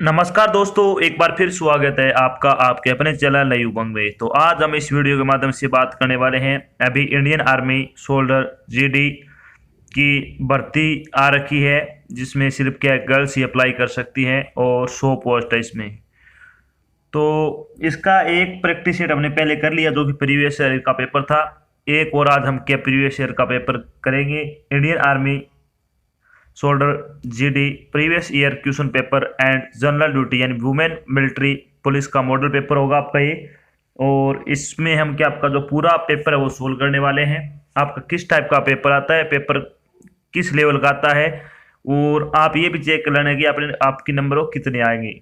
नमस्कार दोस्तों, एक बार फिर स्वागत है आपका आपके अपने चैनल नई उमंग में। तो आज हम इस वीडियो के माध्यम से बात करने वाले हैं। अभी इंडियन आर्मी सोल्डर जीडी की भर्ती आ रखी है, जिसमें सिर्फ क्या गर्ल्स ही अप्लाई कर सकती हैं और 100 पोस्ट है इसमें। तो इसका एक प्रैक्टिस सेट हमने पहले कर लिया, जो कि प्रीवियस ईयर का पेपर था। एक और आज हम क्या प्रीवियस ईयर का पेपर करेंगे, Indian army soldier GD previous year question paper and general duty यानी वुमेन मिलिट्री पुलिस का मॉडल पेपर होगा आपका ये। और इसमें हम क्या आपका जो पूरा पेपर है वो सोल्व करने वाले हैं। आपका किस टाइप का पेपर आता है, पेपर किस लेवल का आता है, और आप ये भी चेक कर लेना कि आपके नंबर कितने आएंगे।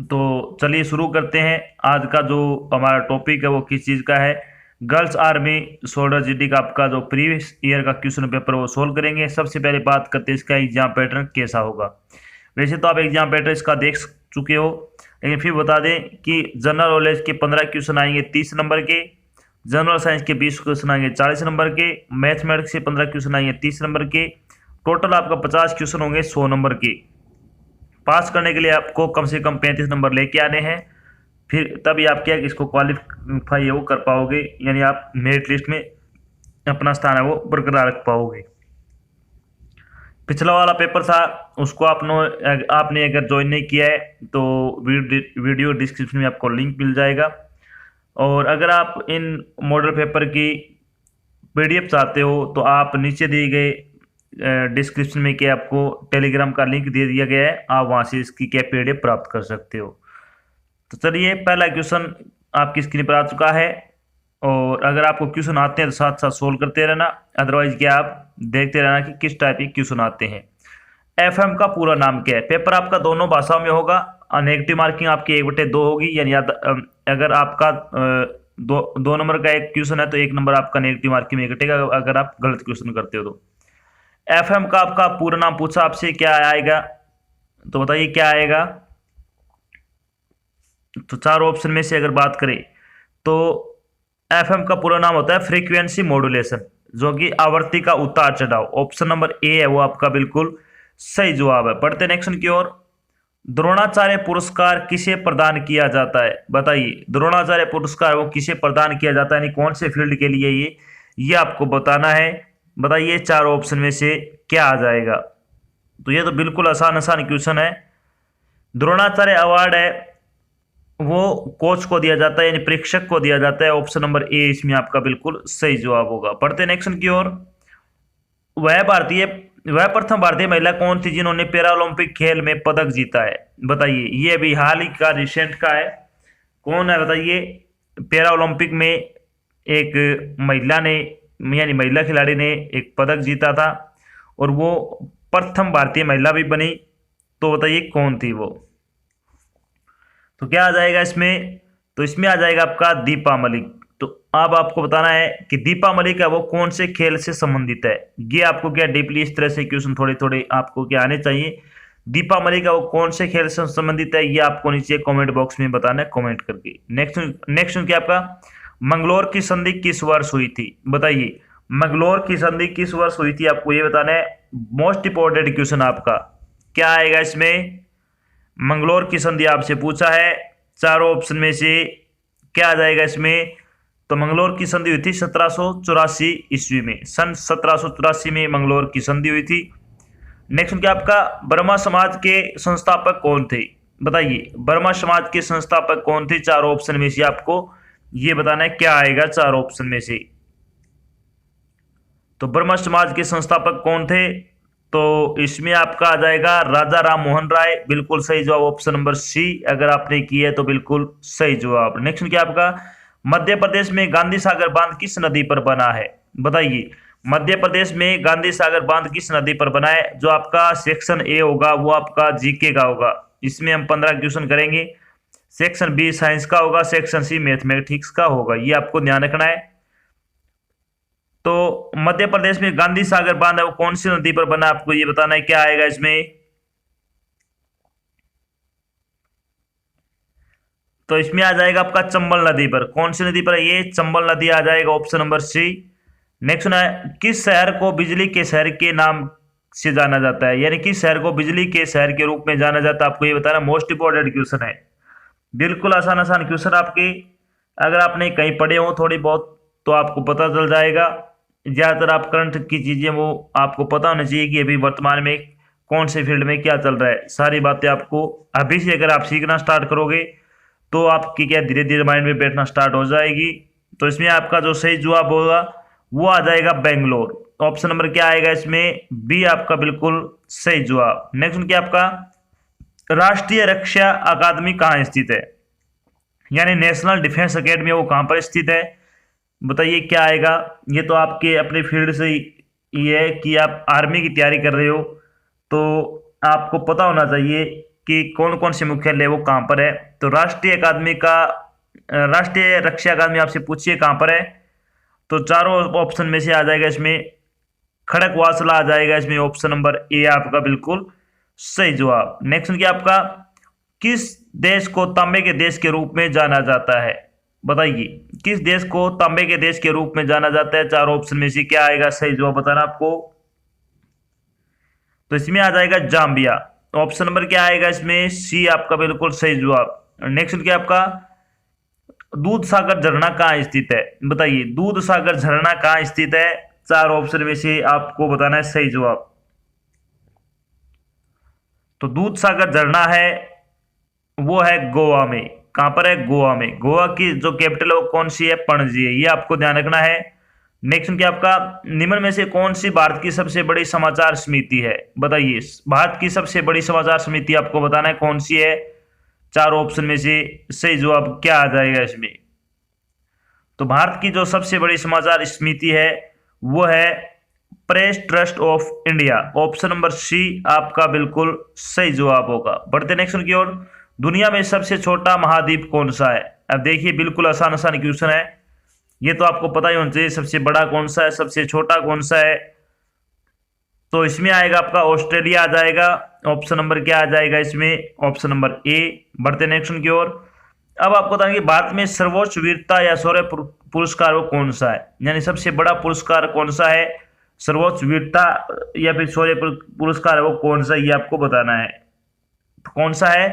तो चलिए शुरू करते हैं। आज का जो हमारा टॉपिक है वो किस चीज़ का है, गर्ल्स आर्मी सोल्डर जीडी का आपका जो प्रीवियस ईयर का क्वेश्चन पेपर वो सोल्व करेंगे। सबसे पहले बात करते हैं इसका एग्जाम पैटर्न कैसा होगा। वैसे तो आप एग्जाम पैटर्न इसका देख चुके हो, लेकिन फिर बता दें कि जनरल नॉलेज के 15 क्वेश्चन आएंगे 30 नंबर के, जनरल साइंस के 20 क्वेश्चन आएंगे 40 नंबर के, मैथमेटिक्स के 15 क्वेश्चन आएंगे 30 नंबर के। टोटल आपका 50 क्वेश्चन होंगे 100 नंबर के। पास करने के लिए आपको कम से कम 35 नंबर लेके आने हैं, फिर तभी आप क्या इसको क्वालिफाई है वो कर पाओगे, यानी आप मेरिट लिस्ट में अपना स्थान है वो बरकरार रख पाओगे। पिछला वाला पेपर था, उसको आपने अगर ज्वाइन नहीं किया है तो वीडियो डिस्क्रिप्शन में आपको लिंक मिल जाएगा। और अगर आप इन मॉडल पेपर की पीडीएफ चाहते हो तो आप नीचे दिए गए डिस्क्रिप्शन में क्या आपको टेलीग्राम का लिंक दे दिया गया है, आप वहाँ से इसकी क्या पीडीएफ प्राप्त कर सकते हो। तो चलिए, पहला क्वेश्चन आपकी स्क्रीन पर आ चुका है, और अगर आपको क्वेश्चन आते हैं तो साथ साथ सोल्व करते रहना, अदरवाइज क्या आप देखते रहना कि किस टाइप के क्वेश्चन आते हैं। एफएम का पूरा नाम क्या है। पेपर आपका दोनों भाषाओं में होगा। नेगेटिव मार्किंग आपकी 1/2 होगी, यानी अगर आपका दो नंबर का एक क्वेश्चन है तो 1 नंबर आपका नेगेटिव मार्किंग में कटेगा अगर आप गलत क्वेश्चन करते हो तो। एफएम का आपका पूरा नाम पूछा आपसे, क्या आएगा, तो बताइए क्या आएगा। तो 4 ऑप्शन में से अगर बात करें तो एफएम का पूरा नाम होता है फ्रीक्वेंसी मॉड्यूलेशन, जो कि आवृत्ति का उतार चढ़ाव। ऑप्शन नंबर ए है वो आपका बिल्कुल सही जवाब है। पढ़ते नेक्स्ट की ओर। द्रोणाचार्य पुरस्कार किसे प्रदान किया जाता है, बताइए। द्रोणाचार्य पुरस्कार वो किसे प्रदान किया जाता है, यानी कौन से फील्ड के लिए ये आपको बताना है। बताइए 4 ऑप्शन में से क्या आ जाएगा। तो ये तो बिल्कुल आसान क्वेश्चन है। द्रोणाचार्य अवार्ड है वो कोच को दिया जाता है, यानी परीक्षक को दिया जाता है। ऑप्शन नंबर ए इसमें आपका बिल्कुल सही जवाब होगा। पढ़ते नेक्स्ट की ओर। वह प्रथम भारतीय महिला कौन थी जिन्होंने पैरालंपिक खेल में पदक जीता है, बताइए। ये भी हाल ही का रिसेंट का है। कौन है बताइए। पैरालंपिक में एक महिला ने, यानी महिला खिलाड़ी ने एक पदक जीता था, और वो प्रथम भारतीय महिला भी बनी। तो बताइए कौन थी वो। तो क्या आ जाएगा इसमें, तो इसमें आ जाएगा आपका दीपा मलिक। तो अब आपको बताना है कि दीपा मलिक है वो कौन से खेल से संबंधित है। ये आपको क्या डीपली इस तरह से क्वेश्चन थोड़े थोड़े आपको क्या आने चाहिए। दीपा मलिक है वो कौन से खेल से संबंधित है, ये आपको नीचे कमेंट बॉक्स में बताना है कमेंट करके। नेक्स्ट क्या आपका, मंगलोर की संधि किस वर्ष हुई थी, बताइए। मंगलोर की संधि किस वर्ष हुई थी आपको ये बताना है। मोस्ट इंपॉर्टेंट क्वेश्चन आपका क्या आएगा इसमें। मंगलोर की संधि आपसे पूछा है, चारों ऑप्शन में से क्या आ जाएगा इसमें। तो मंगलोर की संधि हुई थी 1784 ईस्वी में। सन 1784 में मंगलोर की संधि हुई थी। नेक्स्ट क्या आपका, ब्रह्मा समाज के संस्थापक कौन थे, बताइए। ब्रह्मा समाज के संस्थापक कौन थे, 4 ऑप्शन में से आपको ये बताना है क्या आएगा 4 ऑप्शन में से। तो ब्रह्मा समाज के संस्थापक कौन थे, तो इसमें आपका आ जाएगा राजा राम मोहन राय। बिल्कुल सही जवाब ऑप्शन नंबर सी, अगर आपने किया है तो बिल्कुल सही जवाब। नेक्स्ट क्या आपका, मध्य प्रदेश में गांधी सागर बांध किस नदी पर बना है, बताइए। मध्य प्रदेश में गांधी सागर बांध किस नदी पर बना है। जो आपका सेक्शन ए होगा वो आपका जीके का होगा। इसमें हम 15 क्वेश्चन करेंगे। सेक्शन बी साइंस का होगा, सेक्शन सी मैथमेटिक्स का होगा, ये आपको ध्यान रखना है। तो मध्य प्रदेश में गांधी सागर बांध है वो कौन सी नदी पर बना, आपको ये बताना है क्या आएगा इसमें। तो इसमें आ जाएगा आपका चंबल नदी पर। कौन सी नदी पर है ये, चंबल नदी आ जाएगा ऑप्शन नंबर सी। नेक्स्ट है, किस शहर को बिजली के शहर के नाम से जाना जाता है, यानी किस शहर को बिजली के शहर के रूप में जाना जाता है, आपको ये बताना मोस्ट इंपॉर्टेंट क्वेश्चन है। बिल्कुल आसान आसान क्वेश्चन आपके, अगर आपने कहीं पढ़े हो थोड़ी बहुत तो आपको पता चल जाएगा। ज़्यादातर आप करंट की चीज़ें वो आपको पता होना चाहिए कि अभी वर्तमान में कौन से फील्ड में क्या चल रहा है। सारी बातें आपको अभी से अगर आप सीखना स्टार्ट करोगे तो आपकी क्या धीरे धीरे माइंड में बैठना स्टार्ट हो जाएगी। तो इसमें आपका जो सही जवाब होगा वो आ जाएगा बेंगलोर। ऑप्शन नंबर क्या आएगा इसमें, बी आपका बिल्कुल सही जवाब। नेक्स्ट क्या आपका, राष्ट्रीय रक्षा अकादमी कहाँ स्थित है, यानी नेशनल डिफेंस अकेडमी वो कहाँ पर स्थित है, बताइए क्या आएगा। ये तो आपके अपने फील्ड से ये है कि आप आर्मी की तैयारी कर रहे हो तो आपको पता होना चाहिए कि कौन कौन से मुख्यालय वो कहाँ पर है। तो राष्ट्रीय अकादमी का राष्ट्रीय रक्षा अकादमी आपसे पूछिए कहाँ पर है, तो चारों ऑप्शन में से आ जाएगा इसमें खड़गवासला आ जाएगा इसमें, ऑप्शन नंबर ए आपका बिल्कुल सही जवाब। नेक्स्ट क्या आपका, किस देश को तांबे के देश के रूप में जाना जाता है, बताइए किस देश को तांबे के देश के रूप में जाना जाता है। चार ऑप्शन में से क्या आएगा सही जवाब बताना आपको, तो इसमें आ जाएगा जाम्बिया। ऑप्शन नंबर क्या आएगा इसमें, सी आपका बिल्कुल सही जवाब। नेक्स्ट क्या आपका, दूध सागर झरना कहाँ स्थित है, बताइए दूध सागर झरना कहाँ स्थित है। चार ऑप्शन में से आपको बताना है सही जवाब। तो दूध सागर झरना है वो है गोवा में, कहां पर है, गोवा में। गोवा की जो कैपिटल है वो कौन सी है, पणजी है, ये आपको ध्यान रखना है। नेक्स्ट क्या आपका, निम्न में से कौन सी भारत की सबसे बड़ी समाचार समिति है, बताइए भारत की सबसे बड़ी समाचार समिति आपको बताना है कौन सी है। चार ऑप्शन में से सही जवाब क्या आ जाएगा इसमें, तो भारत की जो सबसे बड़ी समाचार समिति है वो है press trust of India. Option number C आपका बिल्कुल सही जवाब होगा। बढ़ते नेक्स्ट की ओर, दुनिया में सबसे छोटा महाद्वीप कौन सा है। अब देखिए बिल्कुल आसान आसान क्वेश्चन है, ये तो आपको पता ही होना चाहिए। सबसे बड़ा कौन सा है, सबसे छोटा कौन सा है, तो इसमें आएगा आपका ऑस्ट्रेलिया आ जाएगा। ऑप्शन नंबर क्या आ जाएगा इसमें, ऑप्शन नंबर ए। बढ़ते नेक्स्ट की ओर, अब आपको बताएंगे भारत में सर्वोच्च वीरता या शौर्य पुरस्कार वो कौन सा है, यानी सबसे बड़ा पुरस्कार कौन सा है, सर्वोच्च वीरता या फिर शौर्य पुरस्कार है वो कौन सा, ये आपको बताना है। तो कौन सा है,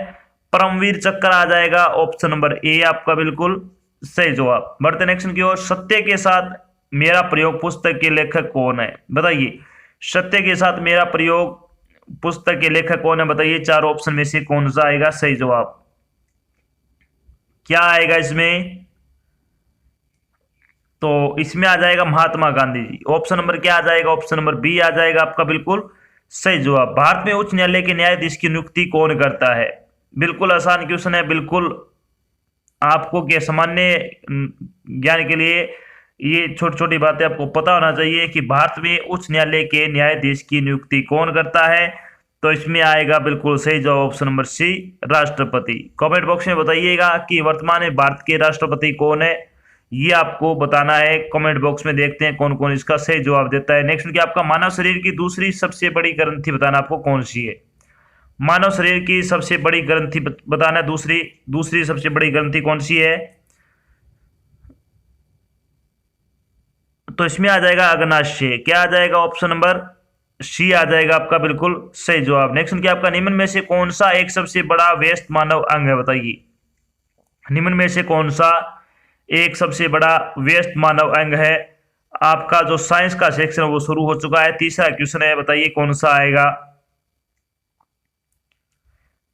परमवीर चक्र आ जाएगा। ऑप्शन नंबर ए आपका बिल्कुल सही जवाब। बढ़ते नेक्स्ट की ओर, सत्य के साथ मेरा प्रयोग पुस्तक के लेखक कौन है, बताइए सत्य के साथ मेरा प्रयोग पुस्तक के लेखक कौन है, बताइए चार ऑप्शन में से कौन सा आएगा सही जवाब, क्या आएगा इसमें, तो इसमें आ जाएगा महात्मा गांधी जी। ऑप्शन नंबर क्या आ जाएगा, ऑप्शन नंबर बी आ जाएगा आपका बिल्कुल सही जवाब। भारत में उच्च न्यायालय के न्यायाधीश की नियुक्ति कौन करता है, बिल्कुल आसान क्वेश्चन है। बिल्कुल आपको क्या सामान्य ज्ञान के लिए ये छोटी छोटी बातें आपको पता होना चाहिए कि भारत में उच्च न्यायालय के न्यायाधीश की नियुक्ति कौन करता है, तो इसमें आएगा बिल्कुल सही जवाब ऑप्शन नंबर सी राष्ट्रपति। कमेंट बॉक्स में बताइएगा कि वर्तमान में भारत के राष्ट्रपति कौन है, ये आपको बताना है। कमेंट बॉक्स में देखते हैं कौन कौन इसका सही जवाब देता है। नेक्स्ट क्या आपका, मानव शरीर की दूसरी सबसे बड़ी ग्रंथि बताना आपको कौन सी है, मानव शरीर की सबसे बड़ी ग्रंथि बताना है, दूसरी सबसे बड़ी ग्रंथि कौन सी है, तो इसमें आ जाएगा अग्नाशय। क्या आ जाएगा, ऑप्शन नंबर सी आ जाएगा आपका बिल्कुल सही जवाब। नेक्स्ट क्या आपका, निम्न में से कौन सा एक सबसे बड़ा व्यस्त मानव अंग है, बताइए निम्न में से कौन सा एक सबसे बड़ा व्यस्त मानव अंग है। आपका जो साइंस का सेक्शन वो शुरू हो चुका है। तीसरा क्वेश्चन है, बताइए कौन सा आएगा,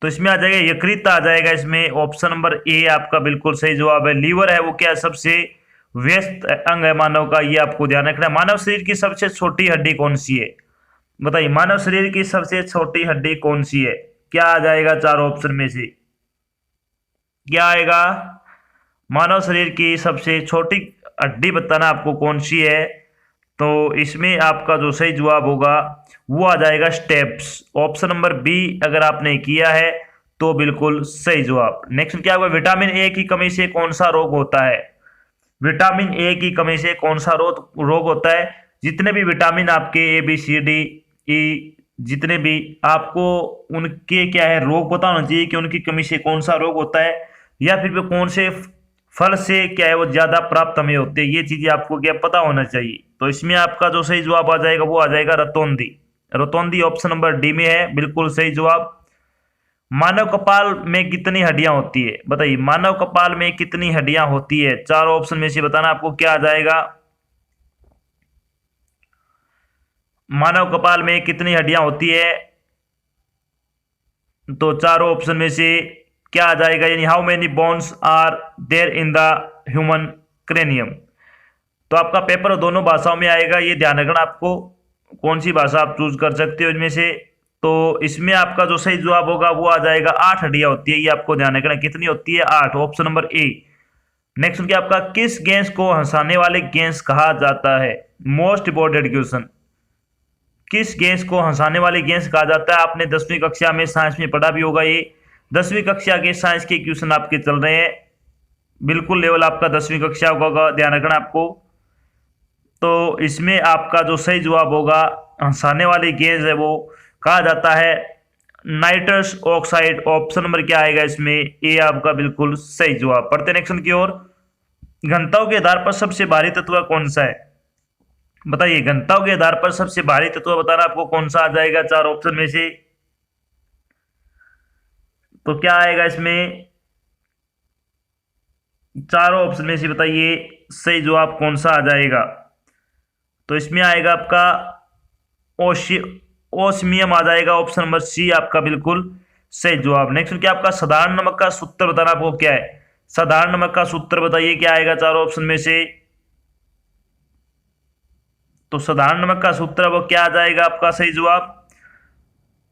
तो इसमें आ जाएगा यकृत आ जाएगा इसमें। ऑप्शन नंबर ए आपका बिल्कुल सही जवाब है। लीवर है वो क्या सबसे व्यस्त अंग है मानव का, ये आपको ध्यान रखना है। मानव शरीर की सबसे छोटी हड्डी कौन सी है, बताइए मानव शरीर की सबसे छोटी हड्डी कौन सी है, क्या आ जाएगा चार ऑप्शन में से, क्या आएगा, मानव शरीर की सबसे छोटी हड्डी बताना आपको कौन सी है, तो इसमें आपका जो सही जवाब होगा वो आ जाएगा स्टेप्स। ऑप्शन नंबर बी अगर आपने किया है तो बिल्कुल सही जवाब। नेक्स्ट क्या होगा, विटामिन ए की कमी से कौन सा रोग होता है, विटामिन ए की कमी से कौन सा रोग होता है। जितने भी विटामिन आपके A B C D E जितने भी आपको उनके क्या है रोग पता होना चाहिए कि उनकी कमी से कौन सा रोग होता है, या फिर कौन से फल से क्या है वो ज्यादा प्राप्त हमें होते हैं, ये चीजें आपको क्या पता होना चाहिए। तो इसमें आपका जो सही जवाब आ जाएगा वो आ जाएगा रतौंधी। रोतोंदी ऑप्शन नंबर डी में है बिल्कुल सही जवाब। मानव कपाल में कितनी हड्डियां होती है, बताइए मानव कपाल में कितनी हड्डियां होती है, चारों ऑप्शन में से बताना आपको क्या आ जाएगा। मानव कपाल में कितनी हड्डियां होती है, तो चारों ऑप्शन में से क्या आ जाएगा, यानी how many bones are there in the human cranium. तो आपका पेपर दोनों भाषाओं में आएगा, ये ध्यान रखना आपको कौन सी भाषा आप चूज कर सकते हो इनमें से। तो इसमें आपका जो सही जवाब होगा वो आ जाएगा 8 हड्डियां होती है, ये आपको ध्यान रखना कितनी होती है 8, ऑप्शन नंबर ए। नेक्स्ट उनके आपका किस गैस को हंसाने वाले गैस कहा जाता है, मोस्ट इंपॉर्टेंट क्वेश्चन, किस गैस को हंसाने वाली गैस कहा जाता है। आपने 10वीं कक्षा में साइंस में पढ़ा भी होगा, ये 10वीं कक्षा के साइंस के क्वेश्चन आपके चल रहे हैं, बिल्कुल लेवल आपका 10वीं कक्षा होगा, ध्यान रखना आपको। तो इसमें आपका जो सही जवाब होगा हंसाने वाली गैस है वो कहा जाता है नाइट्रस ऑक्साइड, ऑप्शन नंबर क्या आएगा इसमें, ए आपका बिल्कुल सही जवाब। पढ़ते नेक्स्ट की ओर। घनताओं के आधार पर सबसे भारी तत्व कौन सा है, बताइए घनताओं के आधार पर सबसे भारी तत्व बताना आपको कौन सा आ जाएगा चार ऑप्शन में से, तो क्या आएगा इसमें, चारों ऑप्शन में से बताइए सही जवाब कौन सा आ जाएगा। तो इसमें आएगा आपका ओस्मियम आ जाएगा, ऑप्शन नंबर सी आपका बिल्कुल सही जवाब। नेक्स्ट क्या आपका साधारण नमक का सूत्र बताना आपको क्या है, साधारण नमक का सूत्र बताइए क्या आएगा चारों ऑप्शन में से। तो साधारण नमक का सूत्र वो क्या आ जाएगा आपका सही जवाब,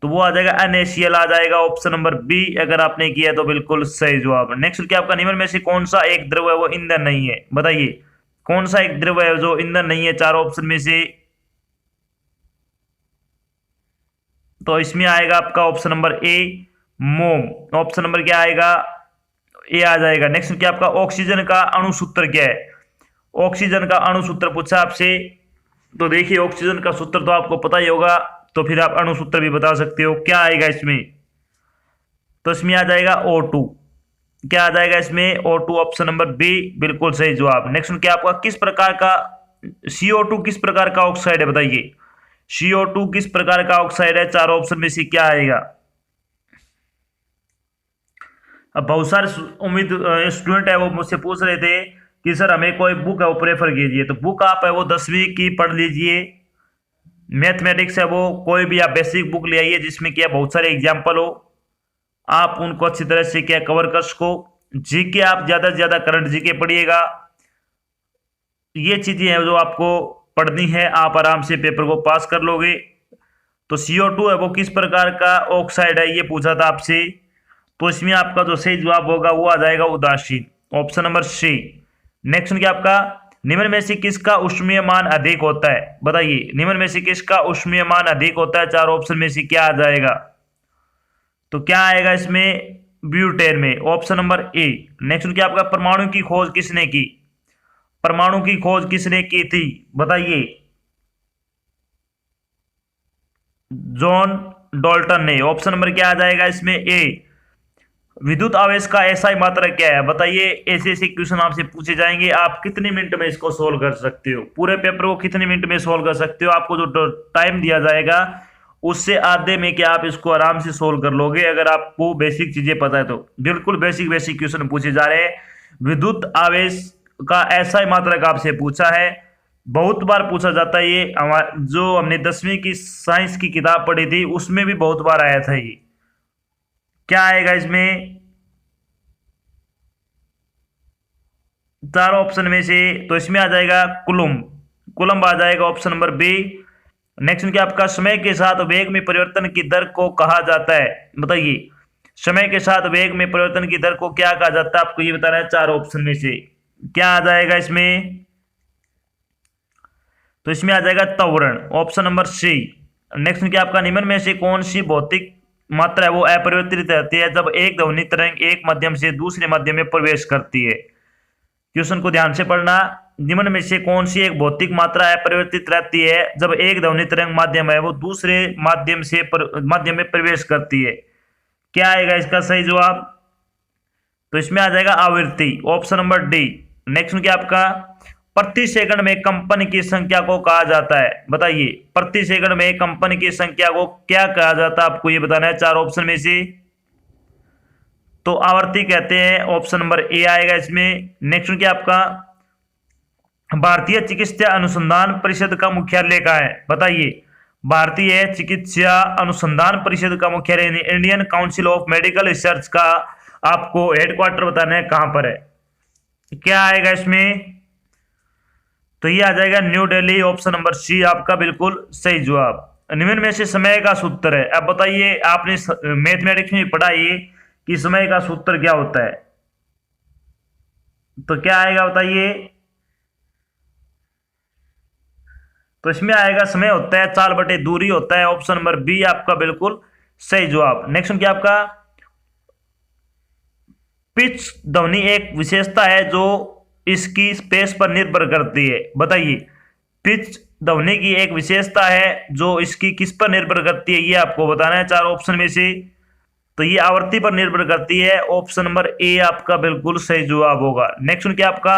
तो वो आ जाएगा NaCl आ जाएगा, ऑप्शन नंबर बी अगर आपने किया तो बिल्कुल सही जवाब। नेक्स्ट क्या आपका निम्न में से कौन सा एक द्रव है वो ईंधन नहीं है, बताइए कौन सा एक द्रव है जो ईंधन नहीं है चारों ऑप्शन में से। तो इसमें आएगा आपका ऑप्शन नंबर ए मोम, ऑप्शन नंबर क्या आएगा ए आ जाएगा। नेक्स्ट क्या आपका ऑक्सीजन का अणुसूत्र क्या है, ऑक्सीजन का अणुसूत्र पूछा आपसे, तो देखिए ऑक्सीजन का सूत्र तो आपको पता ही होगा, तो फिर आप अणुसूत्र भी बता सकते हो क्या आएगा इसमें। तो इसमें आ जाएगा O2, क्या आ जाएगा इसमें O2, ऑप्शन नंबर बी बिल्कुल सही जवाब। नेक्स्ट क्या आपका किस प्रकार का CO2 किस प्रकार का ऑक्साइड है, बताइए CO2 किस प्रकार का ऑक्साइड है, चार ऑप्शन में से क्या आएगा। अब बहुत सारे स्टूडेंट है वो मुझसे पूछ रहे थे कि सर हमें कोई बुक है वो प्रेफर कीजिए, तो बुक आप है वो 10वीं की पढ़ लीजिए, मैथमेटिक्स है वो कोई भी आप बेसिक बुक ले आइए जिसमें क्या बहुत सारे एग्जाम्पल हो, आप उनको अच्छी तरह से क्या कवर कर सको। जीके आप ज्यादा से ज्यादा करंट जीके पढ़िएगा, ये चीजें हैं जो आपको पढ़नी है, आप आराम से पेपर को पास कर लोगे। तो CO2 है वो किस प्रकार का ऑक्साइड है ये पूछा था आपसे, तो इसमें आपका जो सही जवाब होगा वो आ जाएगा उदासीन, ऑप्शन नंबर सी। नेक्स्ट क्या आपका निम्न में से किसका ऊष्मीयमान अधिक होता है, बताइए निम्न में से किसका ऊष्मीयमान अधिक होता है, चार ऑप्शन में से क्या आ जाएगा। तो क्या आएगा इसमें ब्यूटेन में, ऑप्शन नंबर ए। नेक्स्ट क्या आपका परमाणु की खोज किसने की, परमाणु की खोज किसने की थी, बताइए जॉन डाल्टन ने, ऑप्शन नंबर क्या आ जाएगा इसमें ए। विद्युत आवेश का एसआई मात्रक क्या है, बताइए ऐसे ऐसे क्वेश्चन आपसे पूछे जाएंगे, आप कितने मिनट में इसको सोल्व कर सकते हो, पूरे पेपर को कितने मिनट में सोल्व कर सकते हो, आपको जो टाइम दिया जाएगा उससे आधे में क्या आप इसको आराम से सोल्व कर लोगे अगर आपको बेसिक चीजें पता है तो। बिल्कुल बेसिक बेसिक क्वेश्चन पूछे जा रहे हैं। विद्युत आवेश का एसआई मात्रक आपसे पूछा है, बहुत बार पूछा जाता है ये, जो हमने 10वीं की साइंस की किताब पढ़ी थी उसमें भी बहुत बार आया था ये। क्या आएगा इसमें चार ऑप्शन में से, तो इसमें आ जाएगा कुलुम्ब, कुलम्ब आ जाएगा ऑप्शन नंबर बी। नेक्स्ट क्या आपका समय के साथ वेग में परिवर्तन की दर को कहा जाता है, बताइए समय के साथ वेग में परिवर्तन की दर को क्या कहा जाता है, आपको ये बताना है चार ऑप्शन में से क्या आ जाएगा इसमें। तो इसमें आ जाएगा त्वरण, ऑप्शन नंबर सी। नेक्स्ट क्या आपका निम्न में से कौन सी भौतिक मात्रा है वो अपरिवर्तित रहती है जब एक ध्वनि तरंग एक माध्यम से दूसरे माध्यम में प्रवेश करती है। क्वेश्चन को ध्यान से पढ़ना, निम्न में से कौन सी एक भौतिक मात्रा अपरिवर्तित रहती है जब एक ध्वनि तरंग माध्यम है वो दूसरे माध्यम में प्रवेश करती है, क्या आएगा इसका सही जवाब। तो इसमें आ जाएगा आवृत्ति, ऑप्शन नंबर डी। नेक्स्ट क्या आपका प्रति सेकंड में कंपन की संख्या को कहा जाता है? बताइए, प्रति सेकंड में कंपन की संख्या को क्या कहा जाता है? आपको ये बताना है चार ऑप्शन में से। तो आवर्ती कहते हैं, ऑप्शन नंबर ए आएगा इसमें। नेक्स्ट क्या आपका, भारतीय चिकित्सा अनुसंधान परिषद का मुख्यालय कहाँ है? बताइए, भारतीय चिकित्सा अनुसंधान परिषद का मुख्यालय Indian council of medical research का आपको हेडक्वार्टर बताना है कहां पर है? क्या आएगा इसमें? तो ये आ जाएगा New Delhi, option number C आपका बिल्कुल सही जवाब। निम्न में से समय का सूत्र है। अब बताइए, आपने मैथमेटिक्स में पढ़ा ये कि समय का सूत्र क्या होता है, तो क्या आएगा बताइए? तो इसमें आएगा समय होता है 4 बटे दूरी होता है, ऑप्शन नंबर बी आपका बिल्कुल सही जवाब। नेक्स्ट क्या आपका, पिच ध्वनि एक विशेषता है जो इसकी स्पेस पर निर्भर करती है। बताइए, पिच ध्वनि की एक विशेषता है जो इसकी किस पर निर्भर करती है, ये आपको बताना है चार ऑप्शन में से। तो ये आवृत्ति पर निर्भर करती है, ऑप्शन नंबर ए आपका बिल्कुल सही जवाब होगा। नेक्स्ट क्या आपका,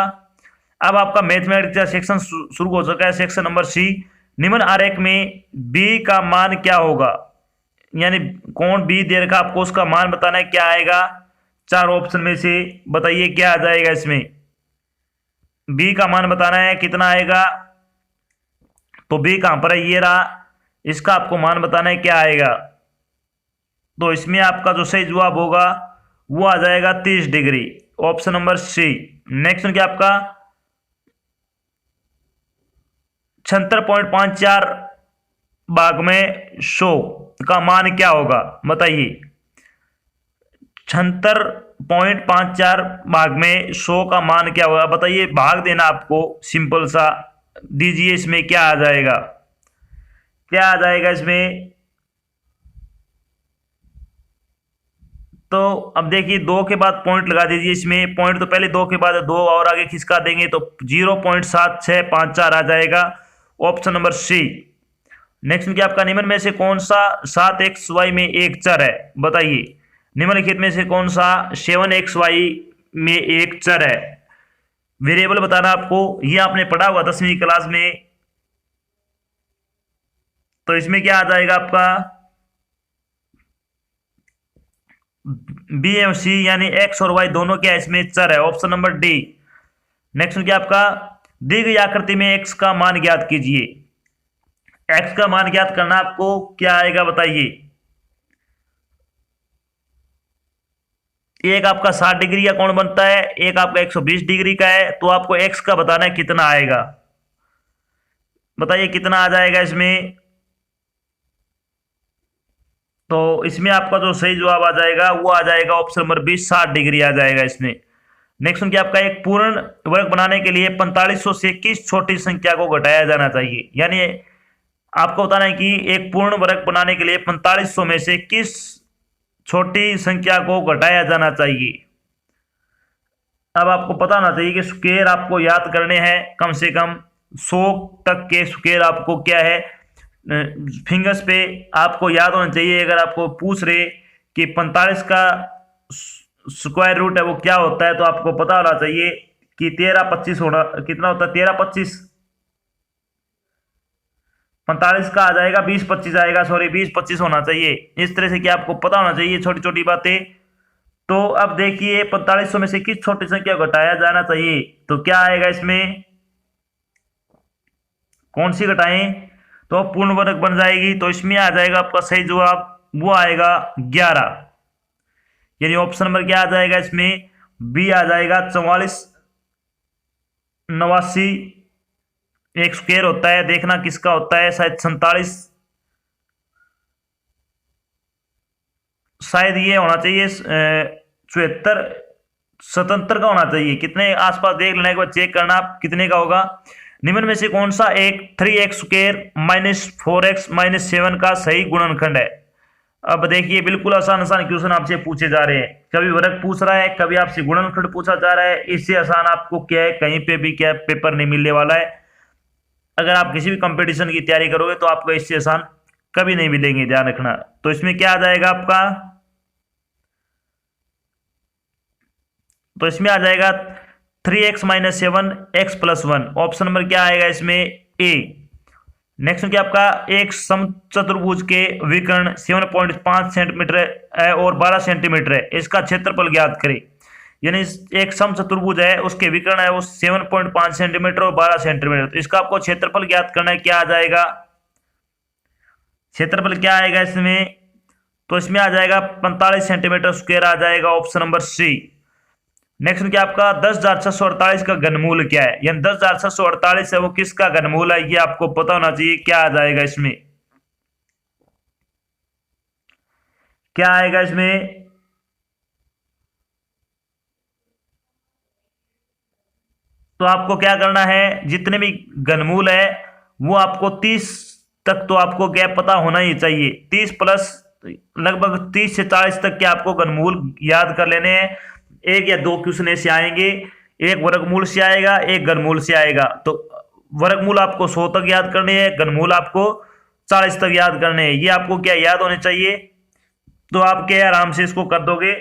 अब आपका मैथमेटिक्स का सेक्शन शुरू हो चुका है, सेक्शन नंबर सी। निम्न आरेख में बी का मान क्या होगा? यानी कौन बी दे रखा, आपको उसका मान बताना है, क्या आएगा चार ऑप्शन में से? बताइए क्या आ जाएगा इसमें? बी का मान बताना है, कितना आएगा? तो बी कहां पर है, ये रहा, इसका आपको मान बताना है क्या आएगा। तो इसमें आपका जो सही जवाब होगा वो आ जाएगा 30 degree, option number C. Next क्या आपका, 76.54 भाग में 100 का मान क्या होगा? बताइए, 76.54 भाग में 100 का मान क्या होगा? बताइए, भाग देना आपको सिंपल सा दीजिए, इसमें क्या आ जाएगा? क्या आ जाएगा इसमें? तो अब देखिए, 2 के बाद पॉइंट लगा दीजिए, इसमें पॉइंट तो पहले 2 के बाद 2 और आगे खिसका देंगे तो 0.7654 आ जाएगा, ऑप्शन नंबर सी। नेक्स्ट क्या आपका, निम्न में से कौन सा 7xy में एक चर है? बताइए, निम्नलिखित में से कौन सा 7xy में एक चर है? वेरिएबल बताना आपको, ये आपने पढ़ा हुआ 10वीं क्लास में। तो इसमें क्या आ जाएगा आपका, बी एम सी, यानी एक्स और वाई दोनों क्या इसमें चर है, ऑप्शन नंबर डी। नेक्स्ट क्या आपका, दी गई आकृति में एक्स का मान ज्ञात कीजिए। एक्स का मान ज्ञात करना आपको, क्या आएगा बताइए? एक आपका 60 डिग्री का कोण बनता है, एक आपका 120 डिग्री का है, तो आपको एक्स का बताना है कितना आएगा। बताइए कितना आ जाएगा इसमें? तो इसमें आपका जो सही जवाब आ जाएगा वो आ जाएगा ऑप्शन नंबर बी, 60 डिग्री आ जाएगा इसमें। नेक्स्ट क्या आपका, एक पूर्ण वर्ग बनाने के लिए 4500 से किस छोटी संख्या को घटाया जाना चाहिए? यानी आपको बताना है कि एक पूर्ण वर्ग बनाने के लिए 4500 में से किस छोटी संख्या को घटाया जाना चाहिए। अब आपको पता होना चाहिए कि स्क्वायर आपको याद करने हैं, कम से कम 100 तक के स्क्वायर आपको क्या है फिंगर्स पे आपको याद होना चाहिए। अगर आपको पूछ रहे कि 45 का स्क्वायर रूट है वो क्या होता है, तो आपको पता होना चाहिए कि 1325 होना, कितना होता है 1325, 45 का आ जाएगा 2025 आएगा, सॉरी 2025 होना चाहिए। इस तरह से कि आपको पता होना चाहिए छोटी छोटी बातें। तो अब देखिए 4500 में से किस छोटी संख्या को घटाया जाना चाहिए, तो क्या आएगा इसमें? कौन सी घटाएं? तो पूर्ण वर्ग बन जाएगी, तो इसमें आ जाएगा आपका सही जवाब, वो आएगा 11, यानी ऑप्शन नंबर क्या आ जाएगा इसमें? बी आ जाएगा। 44 89 एक स्क्वायर होता है, देखना किसका होता है, शायद 47, शायद ये होना चाहिए 74 77 का होना चाहिए। कितने आसपास देख लेने के बाद चेक करना आप कितने का होगा। निम्न में से कौन सा एक 3x square minus 4x minus 7 का सही गुणनखंड है? अब देखिए, बिल्कुल आसान आसान क्वेश्चन आपसे पूछे जा रहे हैं, कभी वर्ग पूछ रहा है, कभी आपसे गुणनखंड पूछा जा रहा है। इससे आसान आपको क्या है, कहीं पे भी क्या पेपर नहीं मिलने वाला है। अगर आप किसी भी कंपटीशन की तैयारी करोगे तो आपको इससे आसान कभी नहीं मिलेंगे, ध्यान रखना। तो इसमें क्या आ जाएगा आपका, तो इसमें आ जाएगा 3x-7 x+1। ऑप्शन नंबर क्या आएगा इसमें? ए। नेक्स्ट क्या आपका, एक समचतुर्भुज के विकर्ण 7.5 सेंटीमीटर है और 12 सेंटीमीटर है, इसका क्षेत्रफल ज्ञात करें। यानी एक समचतुर्भुज है, उसके विकर्ण है वो 7.5 सेंटीमीटर और 12 सेंटीमीटर, तो इसका आपको क्षेत्रफल ज्ञात करना है। क्या आ जाएगा क्षेत्रफल? क्या आएगा इसमें? तो इसमें आ जाएगा 45 सेंटीमीटर स्क्वायर आ जाएगा, ऑप्शन नंबर सी। नेक्स्ट क्या आपका, 10,648 का घनमूल क्या है? यानी 10,648 है वो किसका घनमूल है, ये आपको पता होना चाहिए। क्या आ जाएगा इसमें? क्या आएगा इसमें? तो आपको क्या करना है, जितने भी घनमूल है वो आपको 30 तक तो आपको क्या पता होना ही चाहिए। 30 प्लस लगभग 30 से 40 तक के आपको घनमूल याद कर लेने हैं। एक या दो क्वेश्चन ऐसे आएंगे, एक वर्गमूल से आएगा, एक घनमूल से आएगा। तो वर्गमूल आपको 100 तक याद करने हैं, घनमूल आपको 40 तक याद करने हैं। ये आपको क्या याद होने चाहिए, तो आप क्या आराम से इसको कर दोगे।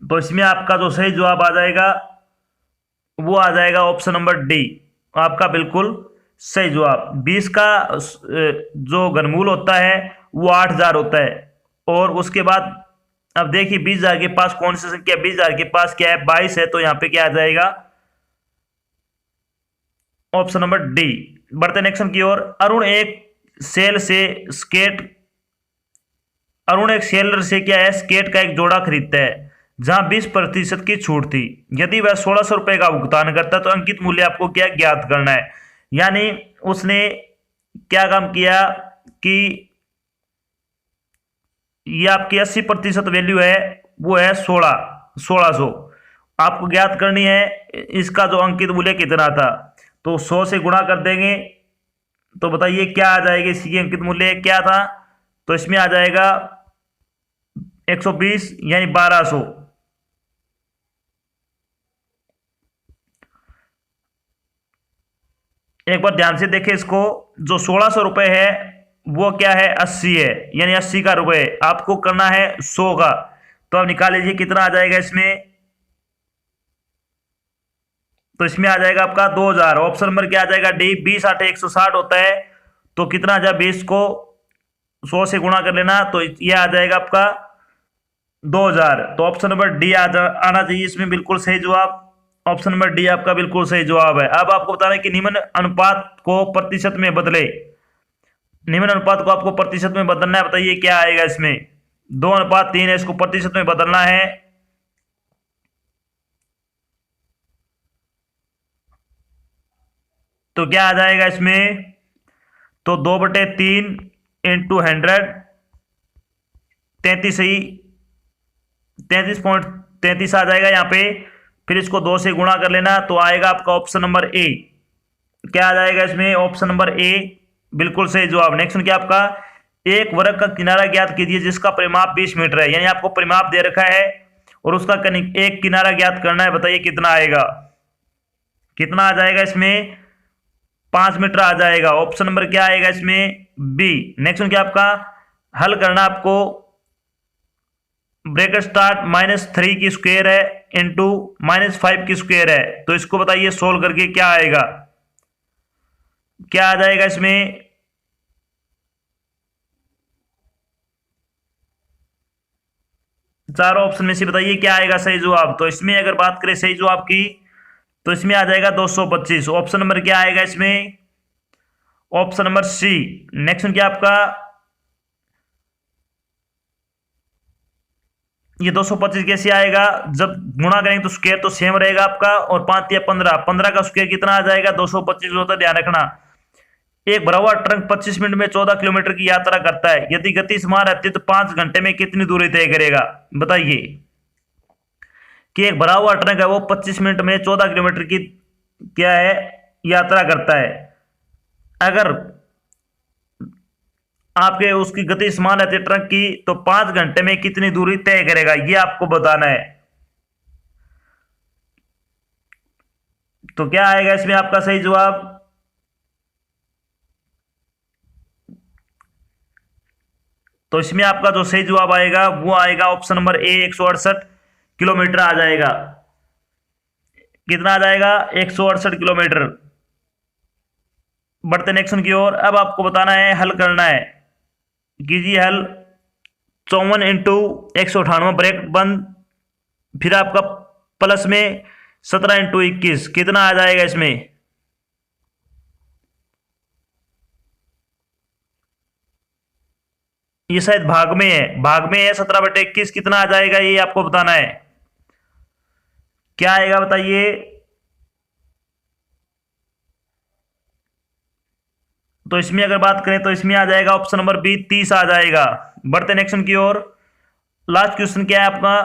तो इसमें आपका जो सही जवाब आ जाएगा वो आ जाएगा ऑप्शन नंबर डी, आपका बिल्कुल सही जवाब। 20 का जो घनमूल होता है वो 8,000 होता है। और उसके बाद अब देखिए 20,000 के पास कौन सी संख्या, 20,000 के पास क्या है, 22 है, तो यहां पे क्या आ जाएगा, ऑप्शन नंबर डी। बढ़ते नेक्स्ट की ओर। अरुण एक सेलर से क्या है, स्केट का एक जोड़ा खरीदता है जहां 20% की छूट थी। यदि वह 1600 रुपए का भुगतान करता तो अंकित मूल्य आपको क्या ज्ञात करना है। यानी उसने क्या काम किया कि ये आपकी 80% वैल्यू है वो है 1600 आपको ज्ञात करनी है। इसका जो अंकित मूल्य कितना था, तो 100 से गुणा कर देंगे। तो बताइए क्या आ जाएगा, इसकी अंकित मूल्य क्या था, तो इसमें आ जाएगा 120 यानी 1200। एक बार ध्यान से देखें इसको, जो 1600 रुपए है वो क्या है, 80 है, यानी 80 का रुपए आपको करना है 100 का। तो अब निकाल लीजिए कितना आ जाएगा इसमें, तो इसमें आ जाएगा आपका 2000। ऑप्शन नंबर क्या आ जाएगा, डी। 20 8 160 होता है, तो कितना आ जाए, 20 को 100 से गुणा कर लेना, तो ये आ जाएगा आपका 2000। तो ऑप्शन नंबर डी आना चाहिए इसमें बिल्कुल सही जवाब। ऑप्शन नंबर डी आपका बिल्कुल सही जवाब है। अब आपको बताना है कि निम्न अनुपात को प्रतिशत में बदले। निम्न अनुपात को आपको प्रतिशत में बदलना है, बताइए क्या आएगा इसमें। 2:3 है, इसको प्रतिशत में बदलना है। तो क्या आ जाएगा इसमें, तो 2/3 इंटू 100, 33 ही 33.33 आ जाएगा यहाँ पे। फिर इसको 2 से गुणा कर लेना, तो आएगा आपका ऑप्शन नंबर ए। क्या आ जाएगा इसमें, ऑप्शन नंबर ए बिल्कुल सही जवाब। नेक्स्ट क्या आपका, एक वर्ग का किनारा ज्ञात कीजिए जिसका परिमाप 20 मीटर है। यानी आपको परिमाप दे रखा है और उसका एक किनारा ज्ञात करना है, बताइए कितना आएगा। कितना आ जाएगा इसमें, 5 मीटर आ जाएगा। ऑप्शन नंबर क्या आएगा इसमें, बी। नेक्स्ट क्या आपका, हल करना आपको, ब्रेकेट स्टार्ट -3 की स्क्वायर है इंटू -5 की स्क्वायर है, तो इसको बताइए सोल्व करके क्या आएगा। क्या आ जाएगा इसमें, चारों ऑप्शन में से बताइए क्या आएगा सही जवाब। तो इसमें अगर बात करें सही जवाब की, तो इसमें आ जाएगा 225। ऑप्शन नंबर क्या आएगा इसमें, ऑप्शन नंबर सी। नेक्स्ट क्या आपका, ये 225 कैसे आएगा, जब गुणा करेंगे तो स्क्वायर तो सेम रहेगा आपका, और 5 या 15, 15 का स्क्वायर कितना आ जाएगा, 225 होता है। ध्यान रखना, एक भरा हुआ ट्रक 25 मिनट में 14 किलोमीटर की यात्रा करता है। यदि गति समान रहती है तो 5 घंटे में कितनी दूरी तय करेगा। बताइए कि एक भरा हुआ ट्रक है वो 25 मिनट में 14 किलोमीटर की क्या है यात्रा करता है। अगर आपके उसकी गति समान रहती है ट्रक की, तो 5 घंटे में कितनी दूरी तय करेगा, ये आपको बताना है। तो क्या आएगा इसमें आपका सही जवाब, तो इसमें आपका जो सही जवाब आएगा वो आएगा ऑप्शन नंबर ए, 168 किलोमीटर आ जाएगा। कितना आ जाएगा 168 किलोमीटर। बढ़ते नेक्स्ट की ओर। अब आपको बताना है, हल करना है। कीजिए हल। 54 × 198 ब्रेक बंद, फिर आपका प्लस में 17 × 21 कितना आ जाएगा इसमें? ये शायद भाग में है, भाग में है। 17/21 कितना आ जाएगा ये आपको बताना है। क्या आएगा बताइए। तो इसमें अगर बात करें तो इसमें आ जाएगा ऑप्शन नंबर बी 30 आ जाएगा। बढ़ते नेक्स्ट की ओर। लास्ट क्वेश्चन क्या है आपका,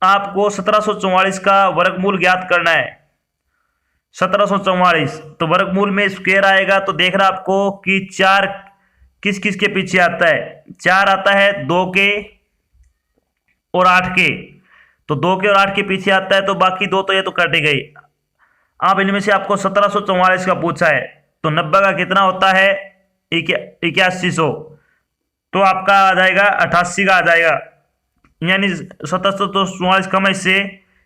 आपको 1744 का वर्गमूल ज्ञात करना है। 1744 तो वर्गमूल में स्क्वायर आएगा, तो देख रहा आपको कि 4 किस किस के पीछे आता है। 4 आता है 2 के और 8 के, तो 2 के और 8 के पीछे आता है, तो बाकी 2 तो ये तो कटे गए। आप इनमें से आपको 1744 का पूछा है, तो 90 का कितना होता है 8100, तो आपका आ जाएगा 88 का आ जाएगा, यानी 1744 कम है इससे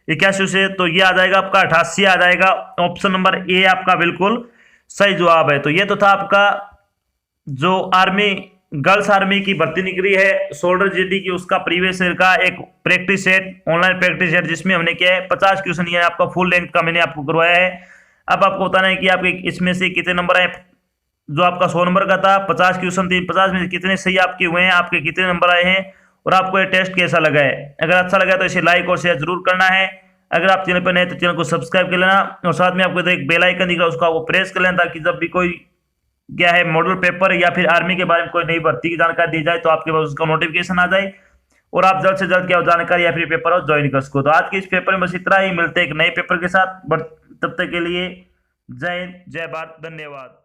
81 से, तो ये आ जाएगा आपका 88 आ जाएगा। ऑप्शन नंबर ए आपका बिल्कुल सही जवाब है। तो ये तो था आपका जो आर्मी गर्ल्स आर्मी की भर्ती निकली है सोल्डर जीडी की, उसका प्रीवियस ईयर का एक practice set, online practice set, जिसमें हमने क्या है 50 क्वेश्चन ये आपका फुल लेंथ का मैंने आपको करवाया है। अब आपको बताना है कि आपके इसमें से कितने नंबर आए। जो आपका 100 नंबर का था 50 क्वेश्चन थे, 50 में से कितने सही आपके हुए हैं, आपके कितने नंबर आए हैं, और आपको ये टेस्ट कैसा लगा है। अगर अच्छा लगा तो इसे लाइक और शेयर जरूर करना है। अगर आप चैनल पर नए तो चैनल को सब्सक्राइब कर लेना, और साथ में आपको एक बेल आइकन दिख रहा है उसको आपको प्रेस कर लेना, ताकि जब भी कोई क्या है मॉडल पेपर या फिर आर्मी के बारे में कोई नई भर्ती की जानकारी दी जाए तो आपके पास उसका नोटिफिकेशन आ जाए और आप जल्द से जल्द क्या जानकारी या फिर पेपर ज्वाइन कर सको। तो आज के इस पेपर में बस इतना ही, मिलते हैं एक नए पेपर के साथ। बट तब तक के लिए जय हिंद, जय भारत, धन्यवाद।